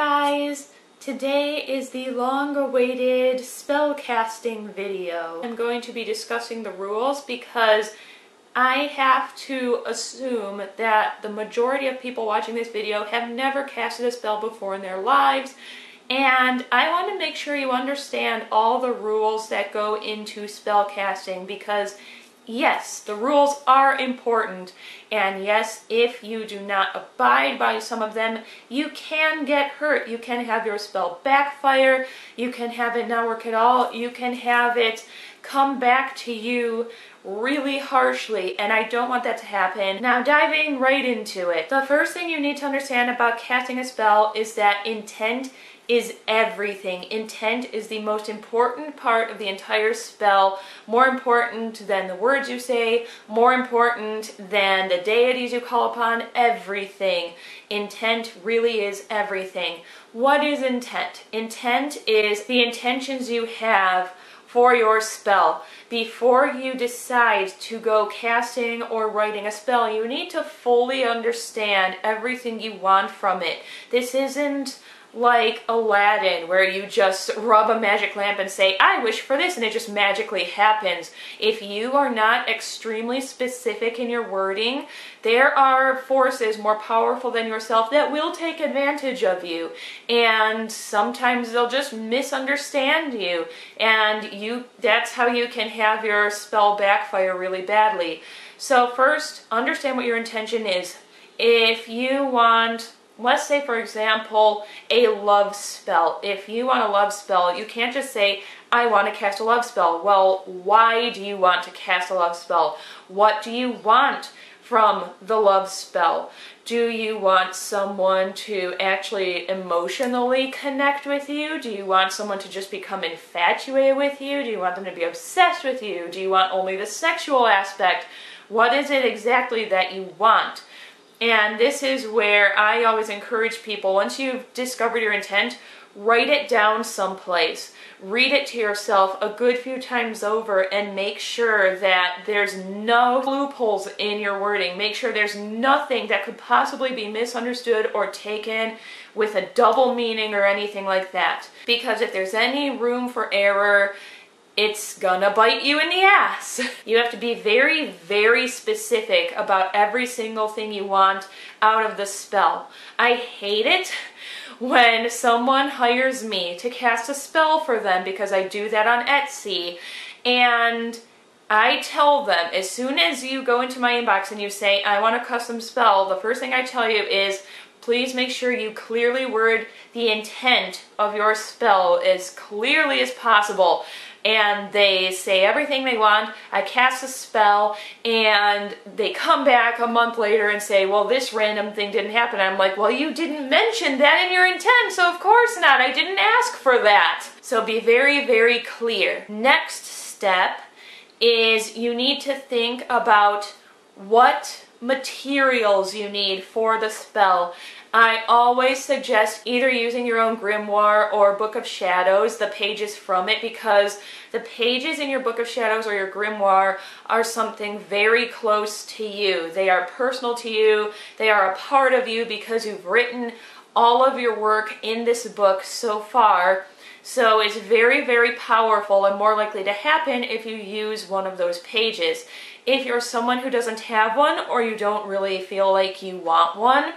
guys! Today is the long-awaited spell casting video. I'm going to be discussing the rules because I have to assume that the majority of people watching this video have never casted a spell before in their lives, and I want to make sure you understand all the rules that go into spell casting because yes, the rules are important, and yes, if you do not abide by some of them, you can get hurt. You can have your spell backfire, you can have it not work at all, you can have it come back to you really harshly, and I don't want that to happen. Now, diving right into it, the first thing you need to understand about casting a spell is that intent is everything. Intent is the most important part of the entire spell, more important than the words you say, more important than the deities you call upon, everything. Intent really is everything. What is intent? Intent is the intentions you have for your spell. Before you decide to go casting or writing a spell, you need to fully understand everything you want from it. This isn't like Aladdin, where you just rub a magic lamp and say, I wish for this, and it just magically happens. If you are not extremely specific in your wording, there are forces more powerful than yourself that will take advantage of you, and sometimes they'll just misunderstand you, and that's how you can have your spell backfire really badly. So first, understand what your intention is. If you want, let's say, for example, a love spell. If you want a love spell, you can't just say, I want to cast a love spell. Well, why do you want to cast a love spell? What do you want from the love spell? Do you want someone to actually emotionally connect with you? Do you want someone to just become infatuated with you? Do you want them to be obsessed with you? Do you want only the sexual aspect? What is it exactly that you want? And this is where I always encourage people, once you've discovered your intent, write it down someplace. Read it to yourself a good few times over and make sure that there's no loopholes in your wording. Make sure there's nothing that could possibly be misunderstood or taken with a double meaning or anything like that. Because if there's any room for error, it's gonna bite you in the ass. You have to be very, very specific about every single thing you want out of the spell. I hate it when someone hires me to cast a spell for them because I do that on Etsy, and I tell them, as soon as you go into my inbox and you say, I want a custom spell, the first thing I tell you is, please make sure you clearly word the intent of your spell as clearly as possible. And they say everything they want, I cast a spell, and they come back a month later and say, well, this random thing didn't happen. I'm like, well, you didn't mention that in your intent, so of course not. I didn't ask for that. So be very, very clear. Next step is you need to think about what materials you need for the spell. I always suggest either using your own grimoire or Book of Shadows, the pages from it, because the pages in your Book of Shadows or your grimoire are something very close to you. They are personal to you. They are a part of you because you've written all of your work in this book so far. So it's very, very powerful and more likely to happen if you use one of those pages. If you're someone who doesn't have one, or you don't really feel like you want one,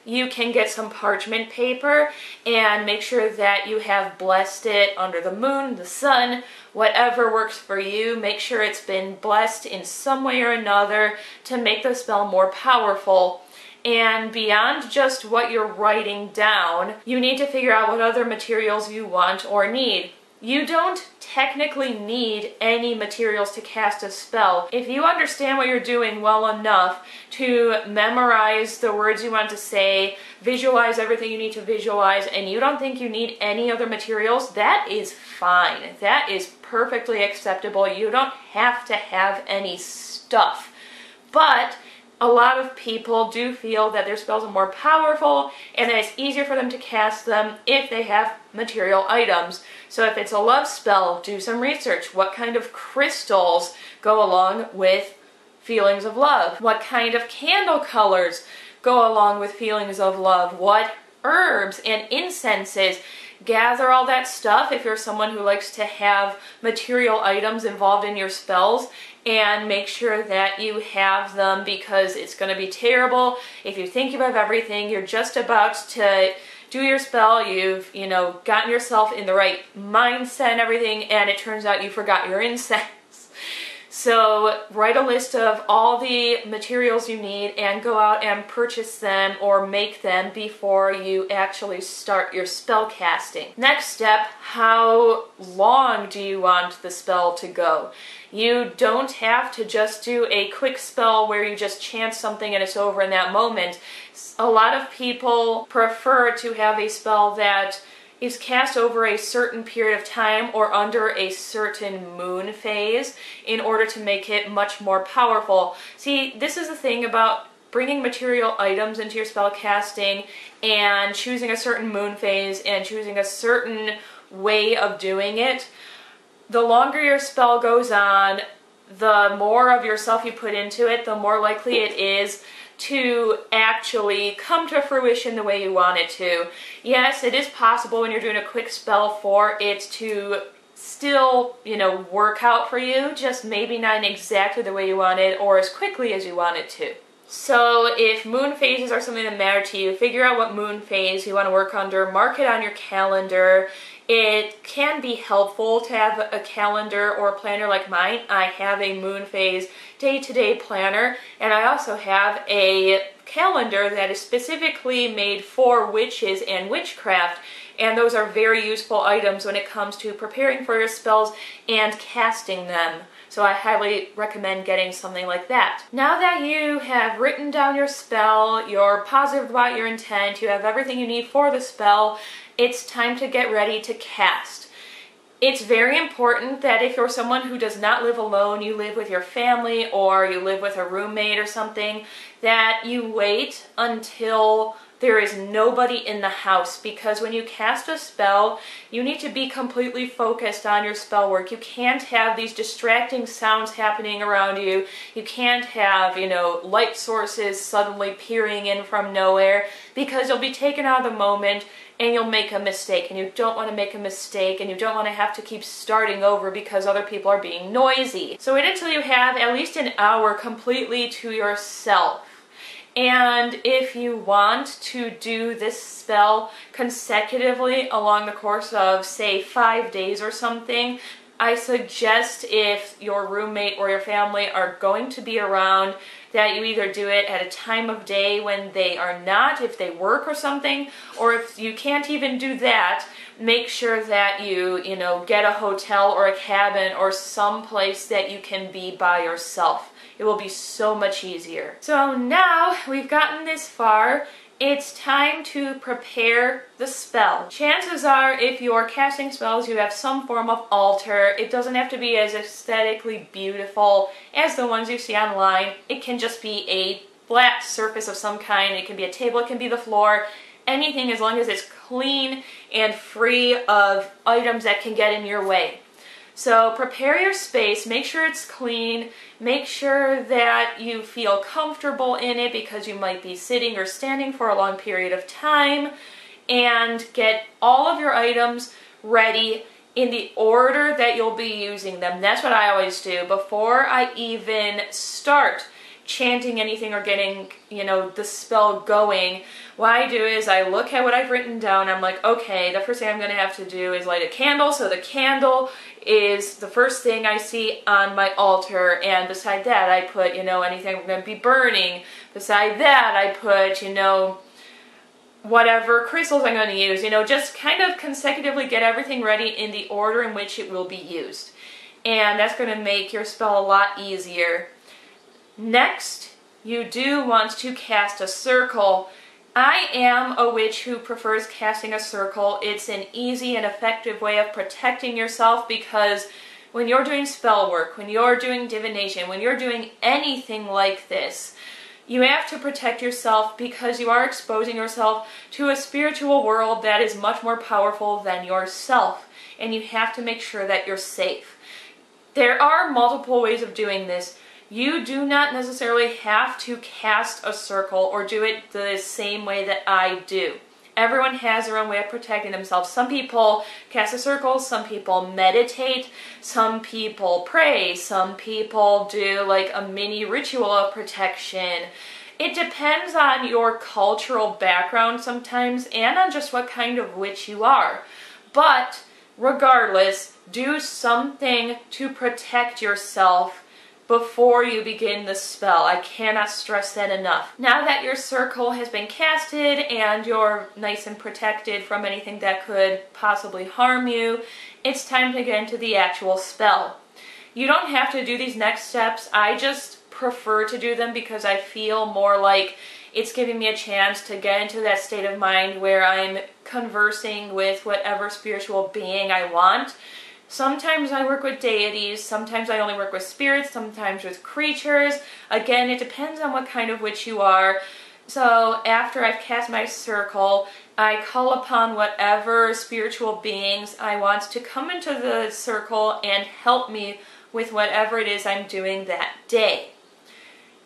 you can get some parchment paper and make sure that you have blessed it under the moon, the sun, whatever works for you. Make sure it's been blessed in some way or another to make the spell more powerful. And beyond just what you're writing down, you need to figure out what other materials you want or need. You don't technically need any materials to cast a spell. If you understand what you're doing well enough to memorize the words you want to say, visualize everything you need to visualize, and you don't think you need any other materials, that is fine. That is perfectly acceptable. You don't have to have any stuff. But a lot of people do feel that their spells are more powerful and that it's easier for them to cast them if they have material items. So if it's a love spell, do some research. What kind of crystals go along with feelings of love? What kind of candle colors go along with feelings of love? What herbs and incenses. Gather all that stuff if you're someone who likes to have material items involved in your spells, and make sure that you have them, because it's going to be terrible if you think you have everything, you're just about to do your spell, you've, gotten yourself in the right mindset and everything, and it turns out you forgot your incense. So write a list of all the materials you need and go out and purchase them or make them before you actually start your spell casting. Next step, how long do you want the spell to go? You don't have to just do a quick spell where you just chant something and it's over in that moment. A lot of people prefer to have a spell that is cast over a certain period of time or under a certain moon phase in order to make it much more powerful. See, this is the thing about bringing material items into your spell casting and choosing a certain moon phase and choosing a certain way of doing it. The longer your spell goes on, the more of yourself you put into it, the more likely it is to actually come to fruition the way you want it to. Yes, it is possible when you're doing a quick spell for it to still, work out for you, just maybe not in exactly the way you want it or as quickly as you want it to. So if moon phases are something that matter to you, figure out what moon phase you want to work under, mark it on your calendar. It can be helpful to have a calendar or a planner like mine. I have a moon phase day-to-day planner, and I also have a calendar that is specifically made for witches and witchcraft, and those are very useful items when it comes to preparing for your spells and casting them. So I highly recommend getting something like that. Now that you have written down your spell, you're positive about your intent, you have everything you need for the spell, it's time to get ready to cast. It's very important that if you're someone who does not live alone, you live with your family or you live with a roommate or something, that you wait until there is nobody in the house, because when you cast a spell, you need to be completely focused on your spell work. You can't have these distracting sounds happening around you. You can't have, light sources suddenly peering in from nowhere, because you'll be taken out of the moment and you'll make a mistake, and you don't want to make a mistake, and you don't want to have to keep starting over because other people are being noisy. So wait until you have at least an hour completely to yourself. And if you want to do this spell consecutively along the course of, say, 5 days or something, I suggest if your roommate or your family are going to be around, that you either do it at a time of day when they are not, if they work or something, or if you can't even do that, make sure that you, get a hotel or a cabin or some place that you can be by yourself. It will be so much easier. So now we've gotten this far, it's time to prepare the spell. Chances are, if you're casting spells, you have some form of altar. It doesn't have to be as aesthetically beautiful as the ones you see online. It can just be a flat surface of some kind. It can be a table, it can be the floor. Anything, as long as it's clean and free of items that can get in your way. So prepare your space, make sure it's clean, make sure that you feel comfortable in it because you might be sitting or standing for a long period of time, and get all of your items ready in the order that you'll be using them. That's what I always do. Before I even start chanting anything or getting, the spell going, what I do is I look at what I've written down. I'm like, okay, the first thing I'm going to have to do is light a candle. So the candle is the first thing I see on my altar, and beside that I put, anything I'm going to be burning. Beside that I put, whatever crystals I'm going to use. Just kind of consecutively get everything ready in the order in which it will be used. And that's going to make your spell a lot easier. Next, you do want to cast a circle. I am a witch who prefers casting a circle. It's an easy and effective way of protecting yourself, because when you're doing spell work, when you're doing divination, when you're doing anything like this, you have to protect yourself because you are exposing yourself to a spiritual world that is much more powerful than yourself, and you have to make sure that you're safe. There are multiple ways of doing this. You do not necessarily have to cast a circle or do it the same way that I do. Everyone has their own way of protecting themselves. Some people cast a circle, some people meditate, some people pray, some people do like a mini ritual of protection. It depends on your cultural background sometimes and on just what kind of witch you are. But regardless, do something to protect yourself before you begin the spell. I cannot stress that enough. Now that your circle has been casted and you're nice and protected from anything that could possibly harm you, it's time to get into the actual spell. You don't have to do these next steps. I just prefer to do them because I feel more like it's giving me a chance to get into that state of mind where I'm conversing with whatever spiritual being I want. Sometimes I work with deities, sometimes I only work with spirits, sometimes with creatures. Again, it depends on what kind of witch you are. So after I've cast my circle, I call upon whatever spiritual beings I want to come into the circle and help me with whatever it is I'm doing that day.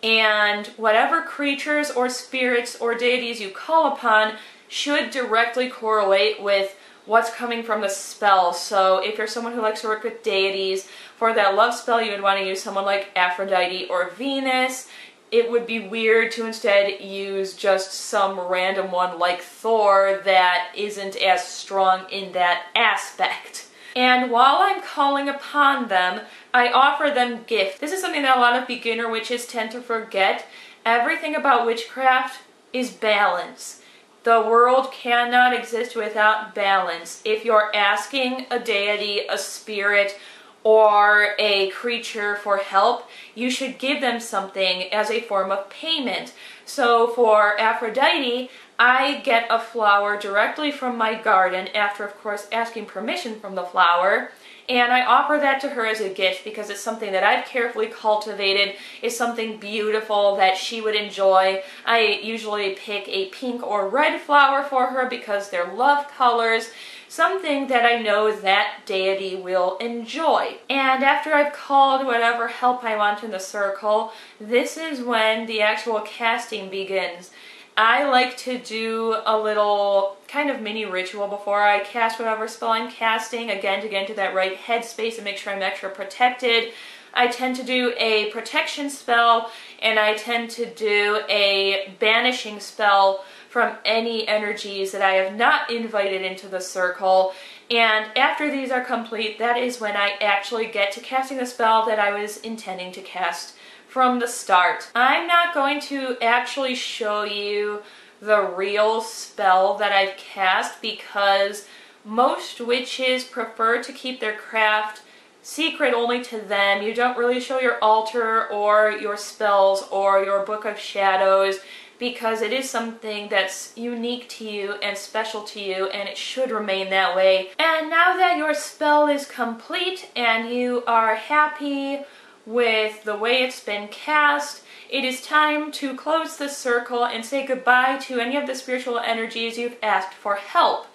And whatever creatures or spirits or deities you call upon should directly correlate with what's coming from the spell. So if you're someone who likes to work with deities, for that love spell you would want to use someone like Aphrodite or Venus. It would be weird to instead use just some random one like Thor that isn't as strong in that aspect. And while I'm calling upon them, I offer them gifts. This is something that a lot of beginner witches tend to forget. Everything about witchcraft is balance. The world cannot exist without balance. If you're asking a deity, a spirit, or a creature for help, you should give them something as a form of payment. So for Aphrodite, I get a flower directly from my garden after, of course, asking permission from the flower, and I offer that to her as a gift because it's something that I've carefully cultivated. It's something beautiful that she would enjoy. I usually pick a pink or red flower for her because they're love colors. Something that I know that deity will enjoy. And after I've called whatever help I want in the circle, this is when the actual casting begins. I like to do a little kind of mini ritual before I cast whatever spell I'm casting, again to get into that right headspace and make sure I'm extra protected. I tend to do a protection spell, and I tend to do a banishing spell from any energies that I have not invited into the circle. And after these are complete, that is when I actually get to casting the spell that I was intending to cast from the start. I'm not going to actually show you the real spell that I've cast because most witches prefer to keep their craft secret only to them. You don't really show your altar or your spells or your book of shadows because it is something that's unique to you and special to you, and it should remain that way. And now that your spell is complete and you are happy with the way it's been cast, it is time to close the circle and say goodbye to any of the spiritual energies you've asked for help.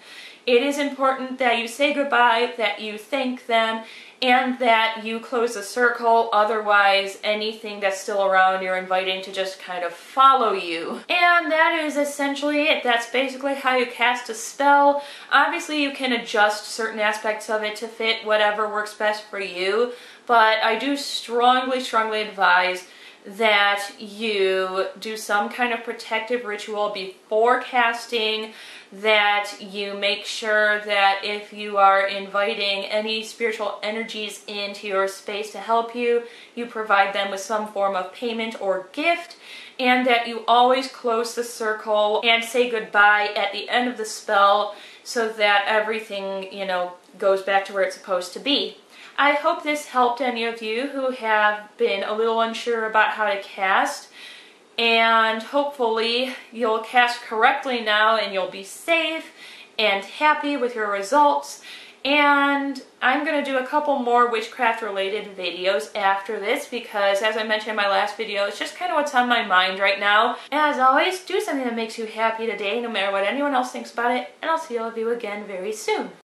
It is important that you say goodbye, that you thank them, and that you close the circle. Otherwise, anything that's still around you're inviting to just kind of follow you. And that is essentially it. That's basically how you cast a spell. Obviously, you can adjust certain aspects of it to fit whatever works best for you, but I do strongly advise that you do some kind of protective ritual before casting, that you make sure that if you are inviting any spiritual energies into your space to help you, you provide them with some form of payment or gift, and that you always close the circle and say goodbye at the end of the spell so that everything, goes back to where it's supposed to be. I hope this helped any of you who have been a little unsure about how to cast, and hopefully you'll cast correctly now and you'll be safe and happy with your results. And I'm going to do a couple more witchcraft related videos after this because, as I mentioned in my last video, it's just kind of what's on my mind right now. As always, do something that makes you happy today no matter what anyone else thinks about it, and I'll see all of you again very soon.